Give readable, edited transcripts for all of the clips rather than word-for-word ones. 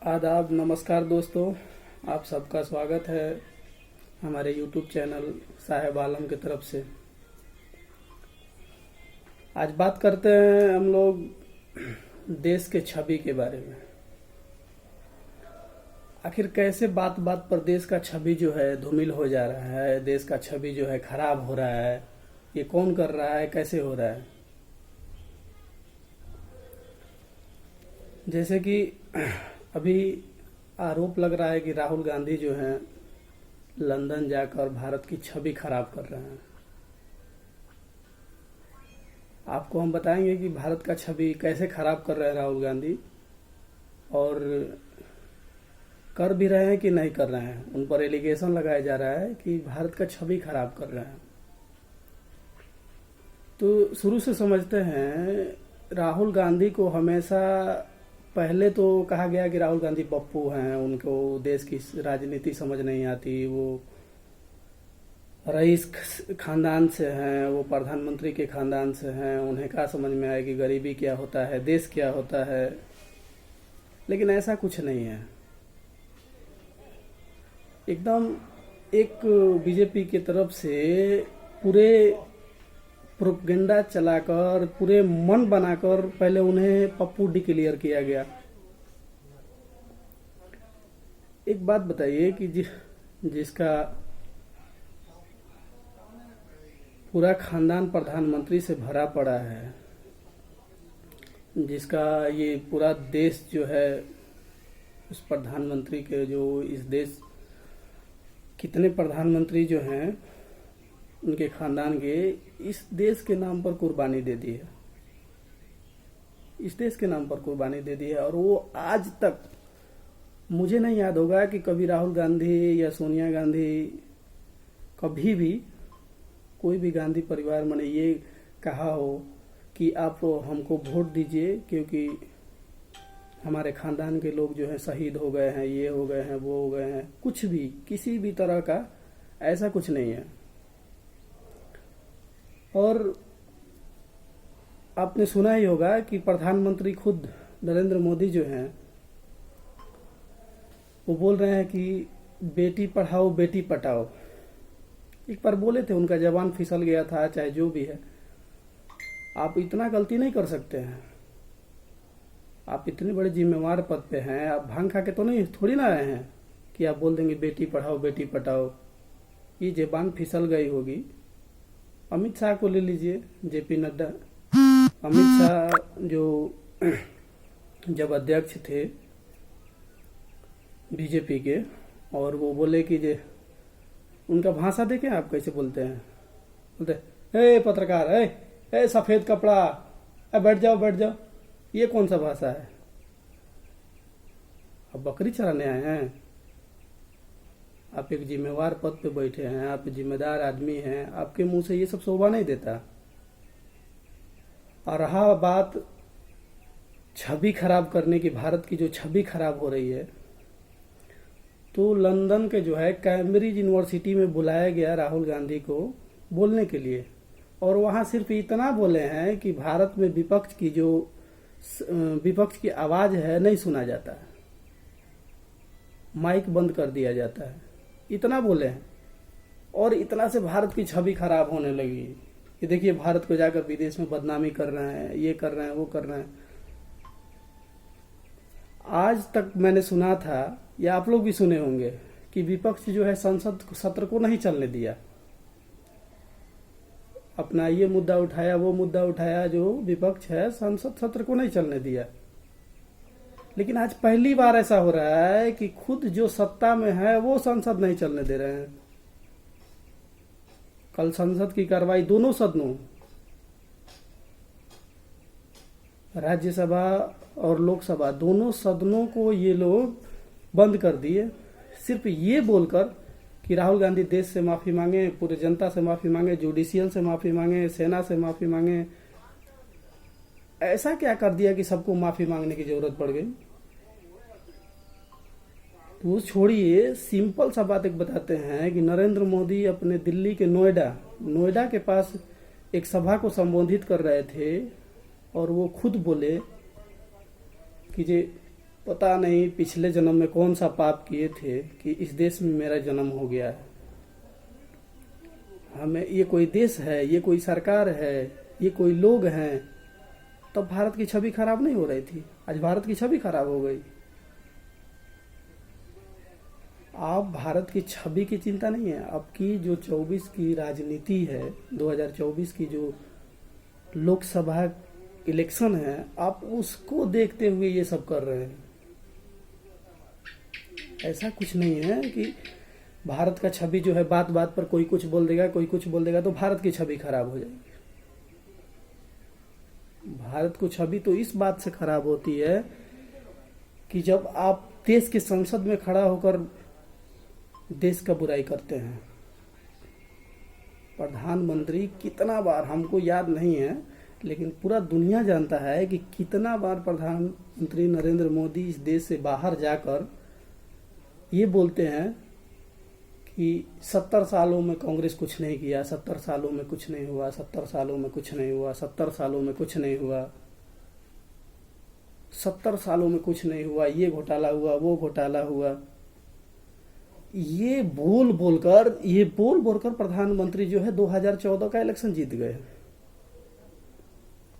आदाब, नमस्कार दोस्तों। आप सबका स्वागत है हमारे YouTube चैनल साहेब आलम की तरफ से। आज बात करते हैं हम लोग देश के छवि के बारे में। आखिर कैसे बात बात पर देश का छवि जो है धूमिल हो जा रहा है, देश का छवि जो है खराब हो रहा है, ये कौन कर रहा है, कैसे हो रहा है। जैसे कि अभी आरोप लग रहा है कि राहुल गांधी जो हैं लंदन जाकर भारत की छवि खराब कर रहे हैं। आपको हम बताएंगे कि भारत का छवि कैसे खराब कर रहे हैं राहुल गांधी, और कर भी रहे हैं कि नहीं कर रहे हैं। उन पर एलिगेशन लगाया जा रहा है कि भारत का छवि खराब कर रहे हैं। तो शुरू से समझते हैं, राहुल गांधी को हमेशा पहले तो कहा गया कि राहुल गांधी पप्पू हैं, उनको देश की राजनीति समझ नहीं आती, वो रईस खानदान से हैं, वो प्रधानमंत्री के खानदान से हैं, उन्हें क्या समझ में आए कि गरीबी क्या होता है, देश क्या होता है। लेकिन ऐसा कुछ नहीं है। एकदम एक बीजेपी की तरफ से पूरे प्रोपेगेंडा चलाकर, पूरे मन बनाकर पहले उन्हें पप्पू डिक्लेयर किया गया। एक बात बताइए कि जिसका पूरा खानदान प्रधानमंत्री से भरा पड़ा है, जिसका ये पूरा देश जो है उस प्रधानमंत्री के, जो इस देश कितने प्रधानमंत्री जो हैं उनके खानदान के इस देश के नाम पर कुर्बानी दे दी है, इस देश के नाम पर कुर्बानी दे दी है। और वो आज तक मुझे नहीं याद होगा कि कभी राहुल गांधी या सोनिया गांधी, कभी भी कोई भी गांधी परिवार मैंने ये कहा हो कि आप हमको वोट दीजिए क्योंकि हमारे खानदान के लोग जो हैं शहीद हो गए हैं, ये हो गए हैं, वो हो गए हैं। कुछ भी, किसी भी तरह का ऐसा कुछ नहीं है। और आपने सुना ही होगा कि प्रधानमंत्री खुद नरेंद्र मोदी जो हैं वो बोल रहे हैं कि बेटी पढ़ाओ बेटी पटाओ। एक बार बोले थे, उनका जबान फिसल गया था, चाहे जो भी है। आप इतना गलती नहीं कर सकते हैं। आप इतने बड़े जिम्मेवार पद पे हैं, आप भांग खा के तो नहीं थोड़ी ना आए हैं कि आप बोल देंगे बेटी पढ़ाओ बेटी पटाओ। ये जबान फिसल गई होगी। अमित शाह को ले लीजिए, जेपी नड्डा। अमित शाह जो जब अध्यक्ष थे बीजेपी के, और वो बोले कि जे उनका भाषा देखें आप कैसे बोलते हैं, बोलते ए पत्रकार, ए सफेद कपड़ा, बैठ जाओ बैठ जाओ। ये कौन सा भाषा है? अब बकरी चराने आए हैं? आप एक जिम्मेवार पद पे बैठे हैं, आप जिम्मेदार आदमी हैं, आपके मुंह से ये सब शोभा नहीं देता। और रहा बात छवि खराब करने की, भारत की जो छवि खराब हो रही है, तो लंदन के जो है कैम्ब्रिज यूनिवर्सिटी में बुलाया गया राहुल गांधी को बोलने के लिए, और वहां सिर्फ इतना बोले हैं कि भारत में विपक्ष की आवाज है नहीं सुना जाता है, माइक बंद कर दिया जाता है। इतना बोले हैं, और इतना से भारत की छवि खराब होने लगी कि देखिए भारत को जाकर विदेश में बदनामी कर रहे हैं, ये कर रहे हैं, वो कर रहे हैं। आज तक मैंने सुना था, या आप लोग भी सुने होंगे, कि विपक्ष जो है संसद सत्र को नहीं चलने दिया। अपना ये मुद्दा उठाया, वो मुद्दा उठाया, जो विपक्ष है संसद सत्र को नहीं चलने दिया। लेकिन आज पहली बार ऐसा हो रहा है कि खुद जो सत्ता में है वो संसद नहीं चलने दे रहे हैं। कल संसद की कार्रवाई दोनों सदनों, राज्यसभा और लोकसभा, दोनों सदनों को ये लोग बंद कर दिए, सिर्फ ये बोलकर कि राहुल गांधी देश से माफी मांगे, पूरे जनता से माफी मांगे, जुडिशियल से माफी मांगे, सेना से माफी मांगे। ऐसा क्या कर दिया कि सबको माफी मांगने की जरूरत पड़ गई? तो छोड़िए, सिंपल सा बात एक बताते हैं कि नरेंद्र मोदी अपने दिल्ली के नोएडा के पास एक सभा को संबोधित कर रहे थे, और वो खुद बोले कि पता नहीं पिछले जन्म में कौन सा पाप किए थे कि इस देश में मेरा जन्म हो गया है। हमें ये कोई देश है, ये कोई सरकार है, ये कोई लोग हैं, तब भारत की छवि खराब नहीं हो रही थी। आज भारत की छवि खराब हो गई। आप भारत की छवि की चिंता नहीं है, आपकी जो 24 की राजनीति है, 2024 की जो लोकसभा इलेक्शन है, आप उसको देखते हुए ये सब कर रहे हैं। ऐसा कुछ नहीं है कि भारत का छवि जो है बात बात पर कोई कुछ बोल देगा, कोई कुछ बोल देगा तो भारत की छवि खराब हो जाएगी। भारत को छवि तो इस बात से खराब होती है कि जब आप देश के संसद में खड़ा होकर देश का बुराई करते हैं। प्रधानमंत्री कितना बार, हमको याद नहीं है, लेकिन पूरा दुनिया जानता है कि कितना बार प्रधानमंत्री नरेंद्र मोदी इस देश से बाहर जाकर ये बोलते हैं कि 70 सालों में कांग्रेस कुछ नहीं किया, 70 सालों में कुछ नहीं हुआ, 70 सालों में कुछ नहीं हुआ, 70 सालों में कुछ नहीं हुआ, 70 सालों में कुछ नहीं हुआ, ये घोटाला हुआ, वो घोटाला हुआ। ये बोल बोलकर प्रधानमंत्री जो है 2014 का इलेक्शन जीत गए।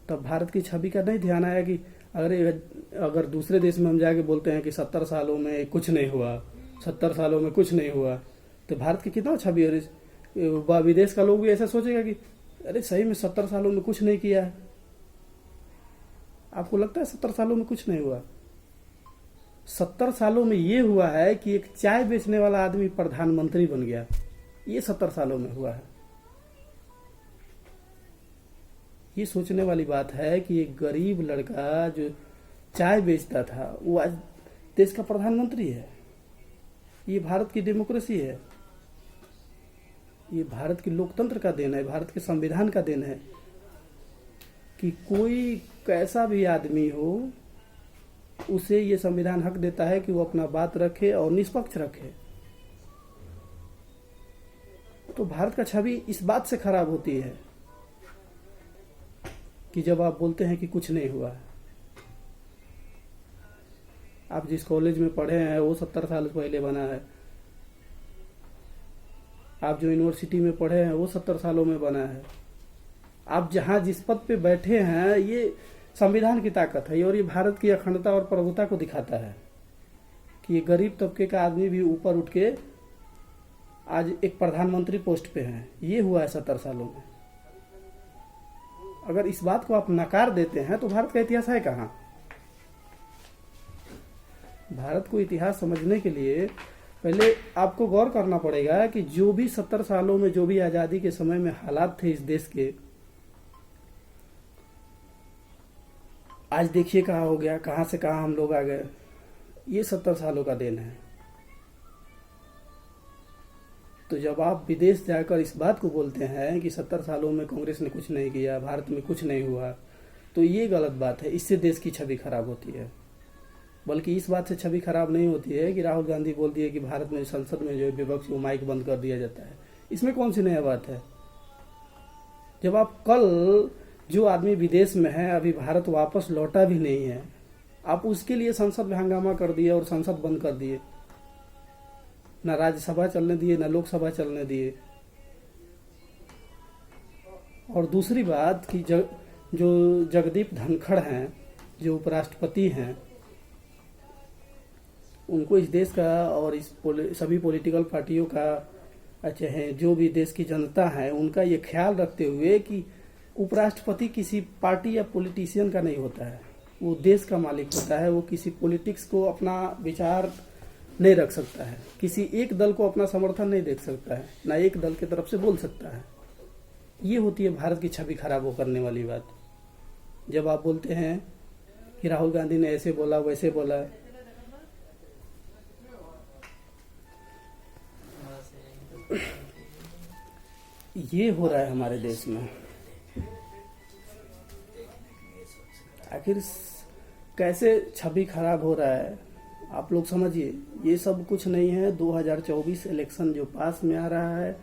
तब भारत की छवि का नहीं ध्यान आया कि अगर दूसरे देश में हम जाके बोलते हैं कि 70 सालों में कुछ नहीं हुआ, 70 सालों में कुछ नहीं हुआ, तो भारत की कितना छवि है। विदेश का लोग भी ऐसा सोचेगा कि अरे सही में 70 सालों में कुछ नहीं किया है। आपको लगता है 70 सालों में कुछ नहीं हुआ? 70 सालों में ये हुआ है कि एक चाय बेचने वाला आदमी प्रधानमंत्री बन गया। ये 70 सालों में हुआ है। ये सोचने वाली बात है कि एक गरीब लड़का जो चाय बेचता था वो आज देश का प्रधानमंत्री है। ये भारत की डेमोक्रेसी है, ये भारत की लोकतंत्र का देन है, भारत के संविधान का देन है कि कोई कैसा भी आदमी हो उसे ये संविधान हक देता है कि वो अपना बात रखे और निष्पक्ष रखे। तो भारत का छवि इस बात से खराब होती है कि जब आप बोलते हैं कि कुछ नहीं हुआ। आप जिस कॉलेज में पढ़े हैं वो 70 साल पहले बना है। आप जो यूनिवर्सिटी में पढ़े हैं वो 70 सालों में बना है। आप जहां जिस पद पे बैठे हैं ये संविधान की ताकत है और ये भारत की अखंडता और प्रभुता को दिखाता है कि ये गरीब तबके का आदमी भी ऊपर उठ के आज एक प्रधानमंत्री पोस्ट पे है। ये हुआ है 70 सालों में। अगर इस बात को आप नकार देते हैं तो भारत का इतिहास है कहाँ? भारत को इतिहास समझने के लिए पहले आपको गौर करना पड़ेगा कि जो भी 70 सालों में जो भी आजादी के समय में हालात थे इस देश के, आज देखिए कहाँ हो गया, कहाँ से कहाँ हम लोग आ गए। ये 70 सालों का देन है। तो जब आप विदेश जाकर इस बात को बोलते हैं कि 70 सालों में कांग्रेस ने कुछ नहीं किया, भारत में कुछ नहीं हुआ, तो ये गलत बात है। इससे देश की छवि खराब होती है। बल्कि इस बात से छवि खराब नहीं होती है कि राहुल गांधी बोल दिए कि भारत में संसद में जो विपक्ष को माइक बंद कर दिया जाता है। इसमें कौन सी नया बात है? जब आप कल जो आदमी विदेश में है अभी भारत वापस लौटा भी नहीं है, आप उसके लिए संसद में हंगामा कर दिए और संसद बंद कर दिए, ना राज्यसभा चलने दिए, ना लोकसभा चलने दिए। और दूसरी बात कि जो जगदीप धनखड़ हैं, जो उपराष्ट्रपति हैं, उनको इस देश का और इस सभी पॉलिटिकल पार्टियों का चाहे जो भी देश की जनता है उनका ये ख्याल रखते हुए कि उपराष्ट्रपति किसी पार्टी या पॉलिटिशियन का नहीं होता है, वो देश का मालिक होता है। वो किसी पॉलिटिक्स को अपना विचार नहीं रख सकता है, किसी एक दल को अपना समर्थन नहीं दे सकता है, ना एक दल की तरफ से बोल सकता है। ये होती है भारत की छवि खराब करने वाली बात। जब आप बोलते हैं कि राहुल गांधी ने ऐसे बोला वैसे बोला, ये हो रहा है हमारे देश में। आखिर कैसे छवि खराब हो रहा है आप लोग समझिए। ये सब कुछ नहीं है। 2024 इलेक्शन जो पास में आ रहा है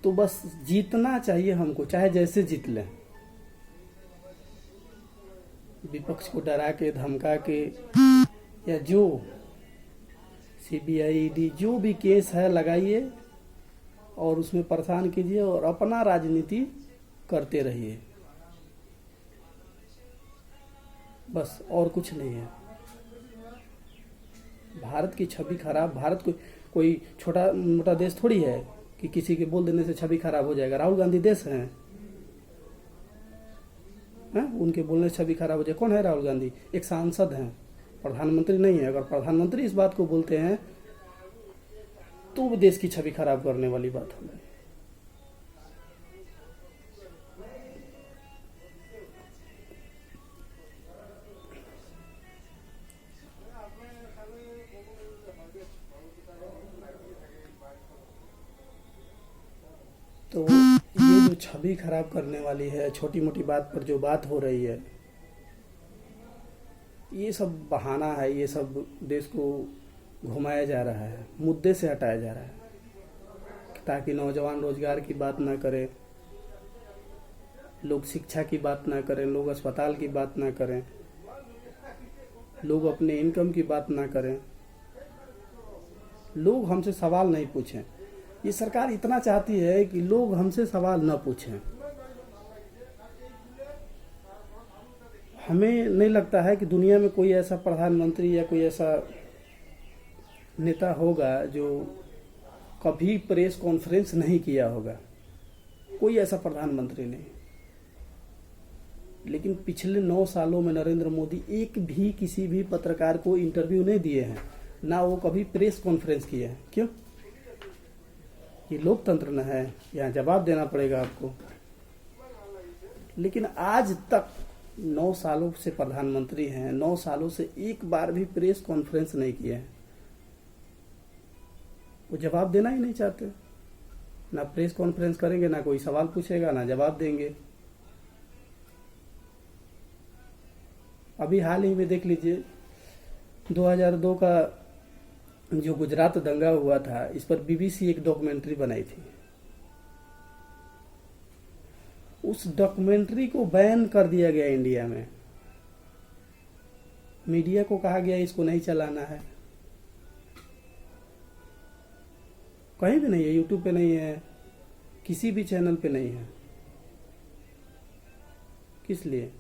तो बस जीतना चाहिए हमको, चाहे जैसे जीत लें। विपक्ष को डरा के धमका के या जो सीबीआई ईडी जो भी केस है लगाइए और उसमें परेशान कीजिए और अपना राजनीति करते रहिए, बस और कुछ नहीं है। भारत की छवि खराब, भारत कोई छोटा मोटा देश थोड़ी है कि किसी के बोल देने से छवि खराब हो जाएगा। राहुल गांधी देश हैं, उनके बोलने से छवि खराब हो जाए। कौन है राहुल गांधी? एक सांसद हैं, प्रधानमंत्री नहीं है। अगर प्रधानमंत्री इस बात को बोलते हैं तो वो देश की छवि खराब करने वाली बात होगी। तो ये जो छवि खराब करने वाली है, छोटी मोटी बात पर जो बात हो रही है, ये सब बहाना है। ये सब देश को घुमाया जा रहा है, मुद्दे से हटाया जा रहा है ताकि नौजवान रोजगार की बात ना करें, लोग शिक्षा की बात ना करें, लोग अस्पताल की बात ना करें, लोग अपने इनकम की बात ना करें, लोग हमसे सवाल नहीं पूछें। ये सरकार इतना चाहती है कि लोग हमसे सवाल न पूछें। हमें नहीं लगता है कि दुनिया में कोई ऐसा प्रधानमंत्री या कोई ऐसा नेता होगा जो कभी प्रेस कॉन्फ्रेंस नहीं किया होगा। कोई ऐसा प्रधानमंत्री नहीं। लेकिन पिछले 9 सालों में नरेंद्र मोदी एक भी किसी भी पत्रकार को इंटरव्यू नहीं दिए हैं, ना वो कभी प्रेस कॉन्फ्रेंस किए हैं। क्यों? ये लोकतंत्र न है, यहाँ जवाब देना पड़ेगा आपको। लेकिन आज तक 9 सालों से प्रधानमंत्री हैं, 9 सालों से एक बार भी प्रेस कॉन्फ्रेंस नहीं किए हैं। वो जवाब देना ही नहीं चाहते। ना प्रेस कॉन्फ्रेंस करेंगे, ना कोई सवाल पूछेगा, ना जवाब देंगे। अभी हाल ही में देख लीजिए 2002 का जो गुजरात दंगा हुआ था, इस पर बीबीसी एक डॉक्यूमेंट्री बनाई थी। उस डॉक्यूमेंट्री को बैन कर दिया गया इंडिया में। मीडिया को कहा गया इसको नहीं चलाना है। कहीं भी नहीं है, यूट्यूब पे नहीं है, किसी भी चैनल पे नहीं है। किस लिए?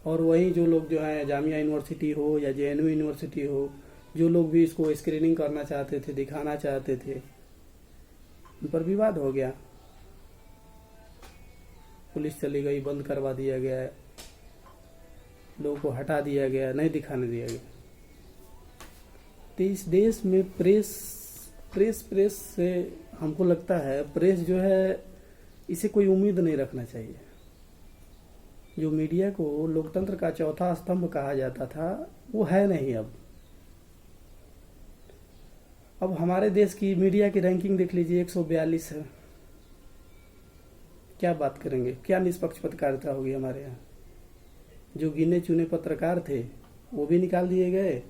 और वहीं जो लोग जो है, जामिया यूनिवर्सिटी हो या जेएनयू यूनिवर्सिटी हो, जो लोग भी इसको स्क्रीनिंग करना चाहते थे, दिखाना चाहते थे, उन पर विवाद हो गया। पुलिस चली गई, बंद करवा दिया गया, लोगों को हटा दिया गया, नहीं दिखाने दिया गया। तो इस देश में प्रेस से हमको लगता है, प्रेस जो है इसे कोई उम्मीद नहीं रखना चाहिए। जो मीडिया को लोकतंत्र का चौथा स्तंभ कहा जाता था, वो है नहीं अब हमारे देश की मीडिया की रैंकिंग देख लीजिए, 142 है। क्या बात करेंगे? क्या निष्पक्ष पत्रकारिता होगी हमारे यहाँ? जो गिने चुने पत्रकार थे वो भी निकाल दिए गए,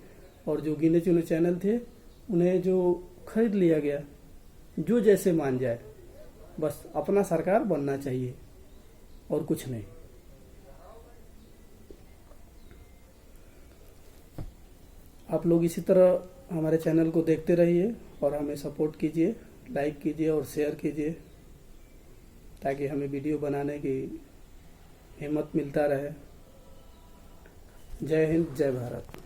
और जो गिने चुने चैनल थे उन्हें जो खरीद लिया गया, जो जैसे मान जाए। बस अपना सरकार बनना चाहिए और कुछ नहीं। आप लोग इसी तरह हमारे चैनल को देखते रहिए और हमें सपोर्ट कीजिए, लाइक कीजिए और शेयर कीजिए, ताकि हमें वीडियो बनाने की हिम्मत मिलता रहे। जय हिंद, जय भारत।